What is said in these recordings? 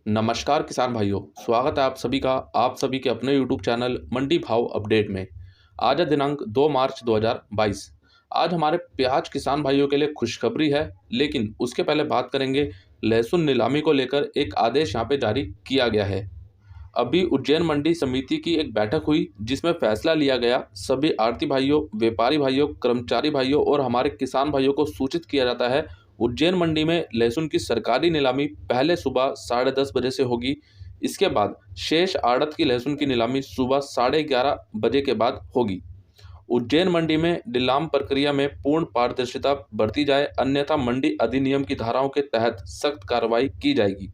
नमस्कार किसान भाइयों, स्वागत है आप सभी का आप सभी के अपने यूट्यूब चैनल मंडी भाव अपडेट में। आज है दिनांक 2 मार्च 2022। आज हमारे प्याज किसान भाइयों के लिए खुशखबरी है, लेकिन उसके पहले बात करेंगे लहसुन नीलामी को लेकर एक आदेश यहाँ पे जारी किया गया है। अभी उज्जैन मंडी समिति की एक बैठक हुई जिसमें फैसला लिया गया सभी आढ़ती भाइयों, व्यापारी भाइयों, कर्मचारी भाइयों और हमारे किसान भाइयों को सूचित किया जाता है। उज्जैन मंडी में लहसुन की सरकारी नीलामी पहले सुबह 10:30 बजे से होगी। इसके बाद शेष आड़त की लहसुन की नीलामी सुबह 11:30 बजे के बाद होगी। उज्जैन मंडी में नीलाम प्रक्रिया में पूर्ण पारदर्शिता बरती जाए, अन्यथा मंडी अधिनियम की धाराओं के तहत सख्त कार्रवाई की जाएगी।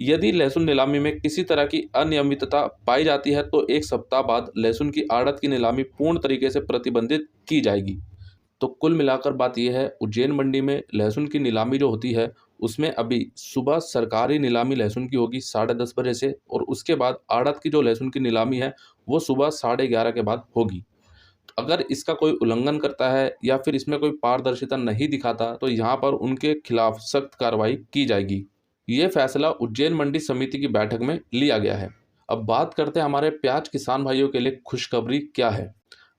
यदि लहसुन नीलामी में किसी तरह की अनियमितता पाई जाती है तो 1 सप्ताह बाद लहसुन की आड़त की नीलामी पूर्ण तरीके से प्रतिबंधित की जाएगी। तो कुल मिलाकर बात यह है, उज्जैन मंडी में लहसुन की नीलामी जो होती है उसमें अभी सुबह सरकारी नीलामी लहसुन की होगी 10:30 बजे से, और उसके बाद आड़त की जो लहसुन की नीलामी है वो सुबह 11:30 के बाद होगी। अगर इसका कोई उल्लंघन करता है या फिर इसमें कोई पारदर्शिता नहीं दिखाता तो यहाँ पर उनके खिलाफ सख्त कार्रवाई की जाएगी। ये फैसला उज्जैन मंडी समिति की बैठक में लिया गया है। अब बात करते हैं हमारे प्याज किसान भाइयों के लिए खुशखबरी क्या है।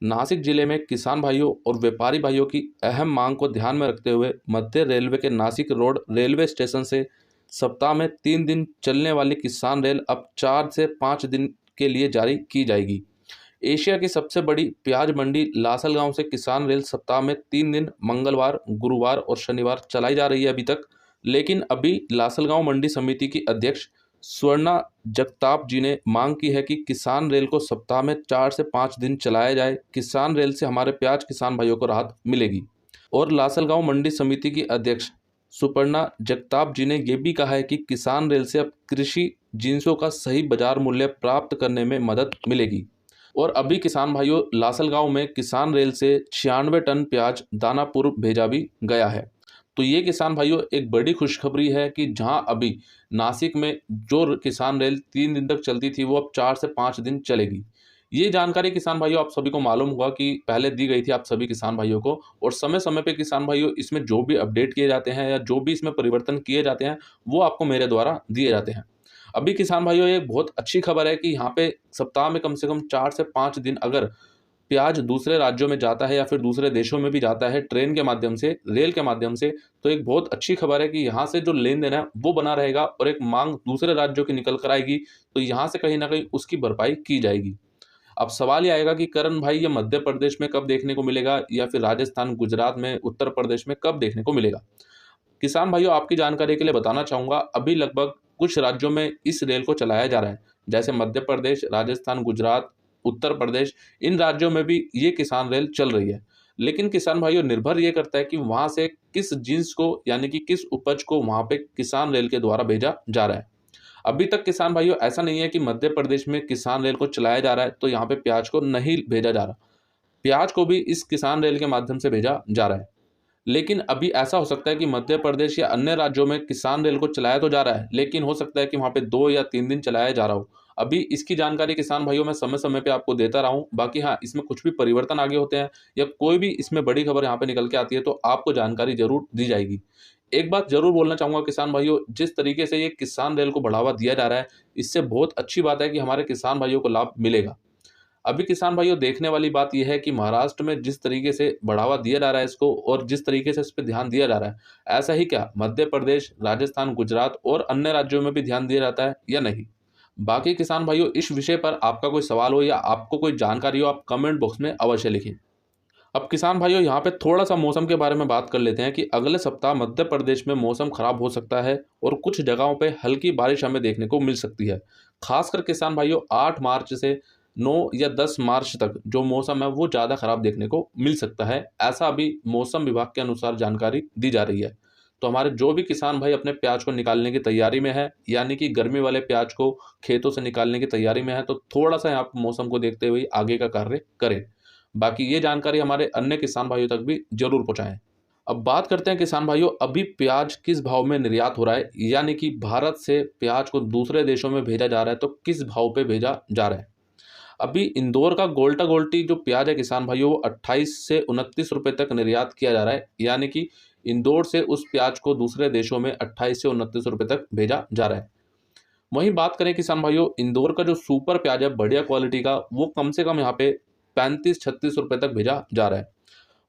नासिक जिले में किसान भाइयों और व्यापारी भाइयों की अहम मांग को ध्यान में रखते हुए मध्य रेलवे के नासिक रोड रेलवे स्टेशन से सप्ताह में 3 दिन चलने वाली किसान रेल अब 4 से 5 दिन के लिए जारी की जाएगी। एशिया की सबसे बड़ी प्याज मंडी लासलगांव से किसान रेल सप्ताह में 3 दिन मंगलवार, गुरुवार और शनिवार चलाई जा रही है अभी तक। लेकिन अभी लासलगांव मंडी समिति की अध्यक्ष स्वर्णा जगताप जी ने मांग की है कि किसान रेल को सप्ताह में 4 से 5 दिन चलाया जाए। किसान रेल से हमारे प्याज किसान भाइयों को राहत मिलेगी। और लासलगांव मंडी समिति की अध्यक्ष सुपर्णा जगताप जी ने यह भी कहा है कि किसान रेल से अब कृषि जिन्सों का सही बाजार मूल्य प्राप्त करने में मदद मिलेगी। और अभी किसान भाइयों, लासलगांव में किसान रेल से 96 टन प्याज दानापुर भेजा भी गया है। तो ये किसान भाइयों एक बड़ी खुशखबरी है कि जहां अभी नासिक में जो किसान रेल 3 दिन तक चलती थी वो अब 4 से 5 दिन चलेगी। ये जानकारी किसान भाइयों आप सभी को मालूम होगा कि पहले दी गई थी आप सभी किसान भाइयों को, और समय समय पे किसान भाइयों इसमें जो भी अपडेट किए जाते हैं या जो भी इसमें परिवर्तन किए जाते हैं वो आपको मेरे द्वारा दिए जाते हैं। अभी किसान भाइयों एक बहुत अच्छी खबर है कि यहाँ पे सप्ताह में कम से कम 4 से 5 दिन अगर प्याज दूसरे राज्यों में जाता है या फिर दूसरे देशों में भी जाता है ट्रेन के माध्यम से, रेल के माध्यम से, तो एक बहुत अच्छी खबर है कि यहाँ से जो लेन देन है वो बना रहेगा और एक मांग दूसरे राज्यों की निकल कर आएगी, तो यहाँ से कहीं ना कहीं उसकी भरपाई की जाएगी। अब सवाल ये आएगा कि करण भाई ये मध्य प्रदेश में कब देखने को मिलेगा या फिर राजस्थान, गुजरात में, उत्तर प्रदेश में कब देखने को मिलेगा। किसान भाइयों आपकी जानकारी के लिए बताना चाहूँगा, अभी लगभग कुछ राज्यों में इस रेल को चलाया जा रहा है, जैसे मध्य प्रदेश, राजस्थान, गुजरात, उत्तर प्रदेश, इन राज्यों में भी ये किसान रेल चल रही है। लेकिन किसान भाइयों निर्भर ये करता है कि वहाँ से किस जिन्स को यानी कि किस उपज को वहाँ पे किसान रेल के द्वारा भेजा जा रहा है। अभी तक किसान भाइयों ऐसा नहीं है कि मध्य प्रदेश में किसान रेल को चलाया जा रहा है तो यहाँ पे प्याज को नहीं भेजा जा रहा। प्याज को भी इस किसान रेल के माध्यम से भेजा जा रहा है। लेकिन अभी ऐसा हो सकता है कि मध्य प्रदेश या अन्य राज्यों में किसान रेल को चलाया तो जा रहा है, लेकिन हो सकता है कि वहाँ पे 2 या 3 दिन चलाया जा रहा हो। अभी इसकी जानकारी किसान भाइयों मैं समय समय पे आपको देता रहा हूँ। बाकी हाँ, इसमें कुछ भी परिवर्तन आगे होते हैं या कोई भी इसमें बड़ी खबर यहाँ पे निकल के आती है तो आपको जानकारी जरूर दी जाएगी। एक बात जरूर बोलना चाहूंगा किसान भाइयों, जिस तरीके से ये किसान रेल को बढ़ावा दिया जा रहा है इससे बहुत अच्छी बात है कि हमारे किसान भाइयों को लाभ मिलेगा। अभी किसान भाइयों देखने वाली बात यह है कि महाराष्ट्र में जिस तरीके से बढ़ावा दिया जा रहा है इसको और जिस तरीके से इस पर ध्यान दिया जा रहा है, ऐसा ही क्या मध्य प्रदेश, राजस्थान, गुजरात और अन्य राज्यों में भी ध्यान दिया जाता है या नहीं। बाकी किसान भाइयों इस विषय पर आपका कोई सवाल हो या आपको कोई जानकारी हो आप कमेंट बॉक्स में अवश्य लिखें। अब किसान भाइयों यहाँ पे थोड़ा सा मौसम के बारे में बात कर लेते हैं कि अगले सप्ताह मध्य प्रदेश में मौसम खराब हो सकता है और कुछ जगहों पे हल्की बारिश हमें देखने को मिल सकती है। खासकर किसान भाइयों 8 मार्च से 9 या 10 मार्च तक जो मौसम है वो ज़्यादा खराब देखने को मिल सकता है, ऐसा अभी मौसम विभाग के अनुसार जानकारी दी जा रही है। तो हमारे जो भी किसान भाई अपने प्याज को निकालने की तैयारी में है यानी कि गर्मी वाले प्याज को खेतों से निकालने की तैयारी में है तो थोड़ा सा यहाँ पे मौसम को देखते हुए आगे का कार्य करें। बाकी ये जानकारी हमारे अन्य किसान भाइयों तक भी जरूर पहुंचाएं। अब बात करते हैं किसान भाइयों, अभी प्याज किस भाव में निर्यात हो रहा है, यानी कि भारत से प्याज को दूसरे देशों में भेजा जा रहा है तो किस भाव पे भेजा जा रहा है। अभी इंदौर का गोल्टा गोल्टी जो प्याज है किसान भाइयों वो 28 से 29 रुपए तक निर्यात किया जा रहा है, यानी कि इंदौर से उस प्याज को दूसरे देशों में 28 से 29 रुपए तक भेजा जा रहा है। वहीं बात करें किसान भाइयों, इंदौर का जो सुपर प्याज है बढ़िया क्वालिटी का, वो कम से कम यहाँ पे 35-36 रुपए तक भेजा जा रहा है।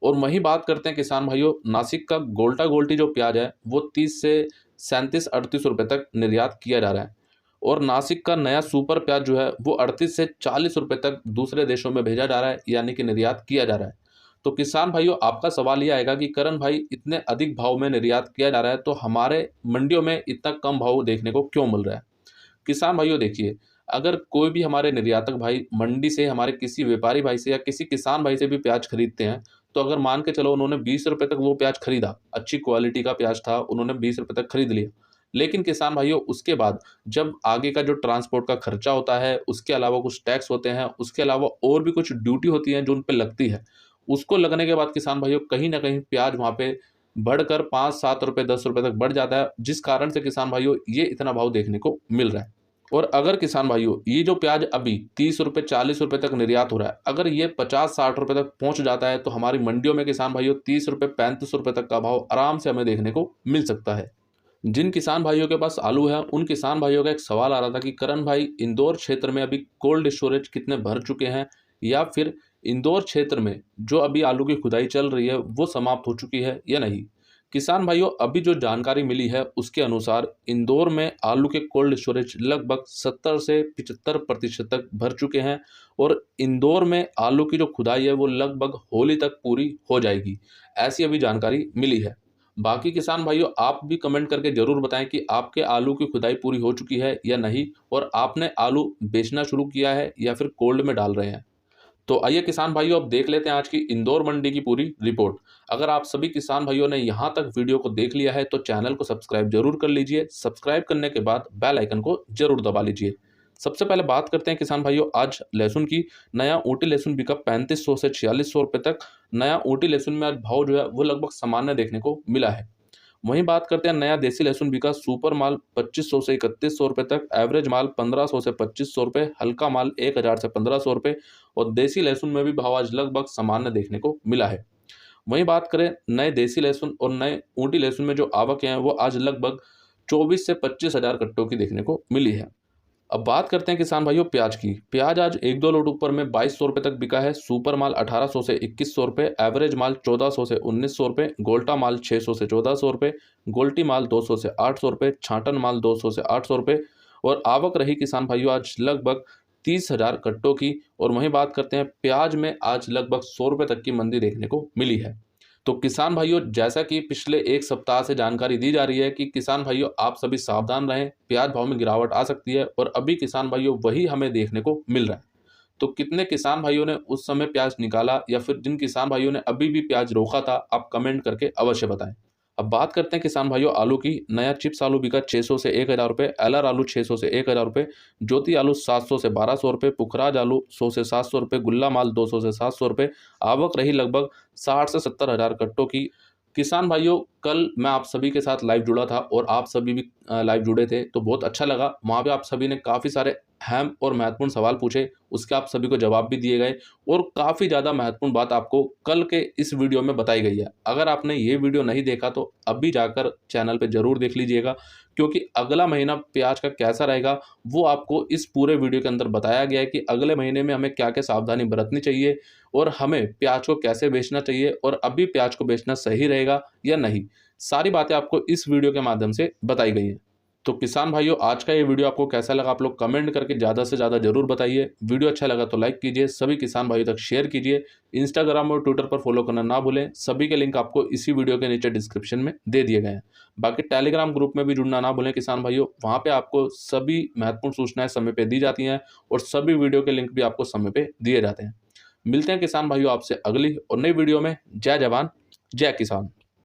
और वहीं बात करते हैं किसान भाइयों, नासिक का गोल्टा गोल्टी जो प्याज है वो 30 से 37-38 रुपए तक निर्यात किया जा रहा है। और नासिक का नया सुपर प्याज जो है वो 38 से 40 रुपए तक दूसरे देशों में भेजा जा रहा है, यानी कि निर्यात किया जा रहा है। तो किसान भाइयों, आपका सवाल ये आएगा कि करण भाई, इतने अधिक भाव में निर्यात किया जा रहा है तो हमारे मंडियों में इतना कम भाव देखने को क्यों मिल रहा है? किसान भाइयों देखिए, अगर कोई भी हमारे निर्यातक भाई मंडी से हमारे किसी व्यापारी भाई से या किसी किसान भाई से भी प्याज खरीदते हैं, तो अगर मान के चलो उन्होंने 20 रुपए तक वो प्याज खरीदा, अच्छी क्वालिटी का प्याज था, उन्होंने 20 रुपए तक खरीद लिया। लेकिन किसान भाइयों, उसके बाद जब आगे का जो ट्रांसपोर्ट का खर्चा होता है, उसके अलावा कुछ टैक्स होते हैं, उसके अलावा और भी कुछ ड्यूटी होती है जो उन पे लगती है, उसको लगने के बाद किसान भाइयों कहीं ना कहीं प्याज वहाँ पे बढ़कर 5-7 रुपए 10 रुपए तक बढ़ जाता है, जिस कारण से किसान भाइयों ये इतना भाव देखने को मिल रहा है। और अगर किसान भाइयों, ये जो प्याज अभी 30 रुपए 40 रुपए तक निर्यात हो रहा है, अगर ये 50-60 रुपए तक पहुंच जाता है तो हमारी मंडियों में किसान भाइयों 30 रुपए 35 रुपए तक का भाव आराम से हमें देखने को मिल सकता है। जिन किसान भाइयों के पास आलू है, उन किसान भाइयों का एक सवाल आ रहा था कि करण भाई, इंदौर क्षेत्र में अभी कोल्ड स्टोरेज कितने भर चुके हैं, या फिर इंदौर क्षेत्र में जो अभी आलू की खुदाई चल रही है वो समाप्त हो चुकी है या नहीं। किसान भाइयों, अभी जो जानकारी मिली है उसके अनुसार इंदौर में आलू के कोल्ड स्टोरेज लगभग 70 से 75% तक भर चुके हैं। और इंदौर में आलू की जो खुदाई है वो लगभग होली तक पूरी हो जाएगी, ऐसी अभी जानकारी मिली है। बाकी किसान भाइयों, आप भी कमेंट करके जरूर बताएं कि आपके आलू की खुदाई पूरी हो चुकी है या नहीं, और आपने आलू बेचना शुरू किया है या फिर कोल्ड में डाल रहे हैं। तो आइए किसान भाइयों, अब देख लेते हैं आज की इंदौर मंडी की पूरी रिपोर्ट। अगर आप सभी किसान भाइयों ने यहाँ तक वीडियो को देख लिया है तो चैनल को सब्सक्राइब जरूर कर लीजिए। सब्सक्राइब करने के बाद बेल आइकन को जरूर दबा लीजिए। सबसे पहले बात करते हैं किसान भाइयों आज लहसुन की। नया ऊटी लहसुन बिका 3500 से 4600 रुपये तक। नया ऊटी लहसुन में आज भाव जो है वो लगभग सामान्य देखने को मिला है। वहीं बात करते हैं नया देसी लहसुन बिका सुपर माल 2500 से 3100 रुपये तक, एवरेज माल 1500 से 2500 रुपये, हल्का माल 1000 से 1500 रुपये। और देसी लहसुन में भी भाव आज लगभग सामान्य देखने को मिला है। वहीं बात करें नए देसी लहसुन और नए ऊटी लहसुन में जो आवक है वो आज लगभग 24 से 25 हज़ार कट्टों की देखने को मिली है। अब बात करते हैं किसान भाइयों प्याज की। प्याज आज एक दो लोट ऊपर में 2200 रुपये तक बिका है। सुपर माल 1800 से 2100 रुपये, एवरेज माल 1400 से 1900 रुपये, गोल्टा माल 600 से 1400 रुपये, गोल्टी माल 200 से 800 रुपये, छाटन माल 200 से 800 रुपये। और आवक रही किसान भाइयों आज लगभग 30 हज़ार कट्टों की। और वहीं बात करते हैं प्याज में आज लगभग 100 रुपये तक की मंदी देखने को मिली है। तो किसान भाइयों, जैसा कि पिछले एक सप्ताह से जानकारी दी जा रही है कि किसान भाइयों आप सभी सावधान रहें, प्याज भाव में गिरावट आ सकती है। और अभी किसान भाइयों वही हमें देखने को मिल रहा है। तो कितने किसान भाइयों ने उस समय प्याज निकाला, या फिर जिन किसान भाइयों ने अभी भी प्याज रोका था, आप कमेंट करके अवश्य बताएं। अब बात करते हैं किसान भाइयों आलू की। नया चिप्स आलू बिका 600 से 1000 रुपये, एलआर आलू 600 से 1000 रुपये, ज्योति आलू 700 से 1200 रुपये, पुखराज आलू 100 से 700 रुपये, गुल्ला माल 200 से 700 रुपये। आवक रही लगभग 60 से 70 हज़ार कट्टों की। किसान भाइयों, कल मैं आप सभी के साथ लाइव जुड़ा था और आप सभी भी लाइव जुड़े थे, तो बहुत अच्छा लगा। वहाँ पे आप सभी ने काफ़ी सारे अहम और महत्वपूर्ण सवाल पूछे, उसके आप सभी को जवाब भी दिए गए। और काफ़ी ज़्यादा महत्वपूर्ण बात आपको कल के इस वीडियो में बताई गई है। अगर आपने ये वीडियो नहीं देखा तो अभी जाकर चैनल पे ज़रूर देख लीजिएगा, क्योंकि अगला महीना प्याज का कैसा रहेगा वो आपको इस पूरे वीडियो के अंदर बताया गया है कि अगले महीने में हमें क्या क्या सावधानी बरतनी चाहिए, और हमें प्याज को कैसे बेचना चाहिए, और अभी प्याज को बेचना सही रहेगा या नहीं। सारी बातें आपको इस वीडियो के माध्यम से बताई गई हैं। तो किसान भाइयों, आज का ये वीडियो आपको कैसा लगा आप लोग कमेंट करके ज़्यादा से ज़्यादा जरूर बताइए। वीडियो अच्छा लगा तो लाइक कीजिए, सभी किसान भाइयों तक शेयर कीजिए। इंस्टाग्राम और ट्विटर पर फॉलो करना ना भूलें, सभी के लिंक आपको इसी वीडियो के नीचे डिस्क्रिप्शन में दे दिए गए हैं। बाकी टेलीग्राम ग्रुप में भी जुड़ना ना भूलें किसान भाइयों, वहाँ पर आपको सभी महत्वपूर्ण सूचनाएं समय पर दी जाती हैं, और सभी वीडियो के लिंक भी आपको समय पर दिए जाते हैं। मिलते हैं किसान भाइयों आपसे अगली और नई वीडियो में। जय जवान जय किसान।